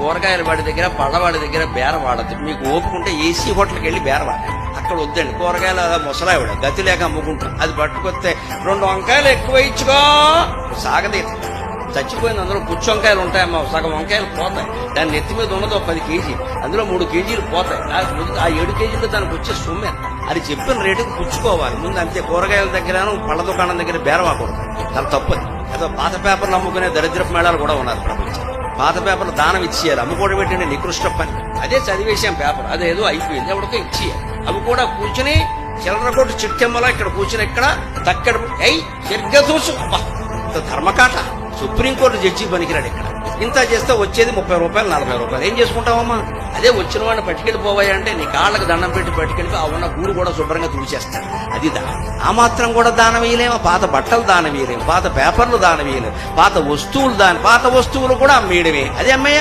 కూరగాయల వాడి దగ్గర పళ్ళవాడి దగ్గర బేరం వాడద్దు. మీకు ఓపుకుంటే ఏసీ హోటల్కి వెళ్ళి బేరం వాడండి. అక్కడ వద్దండి. కూరగాయలు ముసలావిడ గతి లేక అమ్ముకుంటాం. అది పట్టుకొస్తే 2 వంకాయలు ఎక్కువ ఇచ్చుకో సాగదీత చచ్చిపోయింది. అందులో పుచ్చు వంకాయలు ఉంటాయమ్మా, సగం వంకాయలు పోతాయి. దాని నెత్తి మీద ఉన్నది 10 కేజీ, అందులో 3 కేజీలు పోతాయి. ఆ 7 కేజీలు దానికి వచ్చే సొమ్మె. అది చెప్పిన రేటుకు పుచ్చుకోవాలి ముందు, అంతే. కూరగాయల దగ్గర పళ్ళ దుకాణం దగ్గర బేరవాకూడదు, చాలా తప్పది. ఏదో పాత పేపర్లు అమ్ముకునే దరిద్రపు మేళాలు కూడా ఉన్నారు ప్రపంచం. పాత పేపర్లు దానం ఇచ్చేయాలి, అమ్ముకోవడం పెట్టండి నికృష్ట పని. అదే చదివేశాం పేపర్, అదేదో అయిపోయింది, ఎవరికో ఇచ్చేయాలి. అవి కూడా కూర్చుని చిల్లరకోటి చిట్టెమ్మలా ఇక్కడ కూర్చుని ఇక్కడ తక్కడ సరిగ్గా చూసు. ధర్మకాట సుప్రీంకోర్టు జడ్జి పనికిరాడు ఇక్కడ. ఇంత చేస్తే వచ్చేది 30 రూపాయలు 40 రూపాయలు. ఏం చేసుకుంటావమ్మా? అదే వచ్చిన వాడిని పట్టుకెళ్ళిపోవాయి అంటే నీ కాళ్ళకి దండం పెట్టి పట్టుకెళ్ళి ఆ ఉన్న గూడు కూడా శుభ్రంగా తుడిచేస్తాడు. అది దానం. ఆ మాత్రం కూడా దానం వేయలేము. పాత బట్టలు దానం వేయలేము, పాత పేపర్లు దానం వేయలేము, పాత వస్తువులు కూడా అమ్మేయడమే. అదే అమ్మయ్య.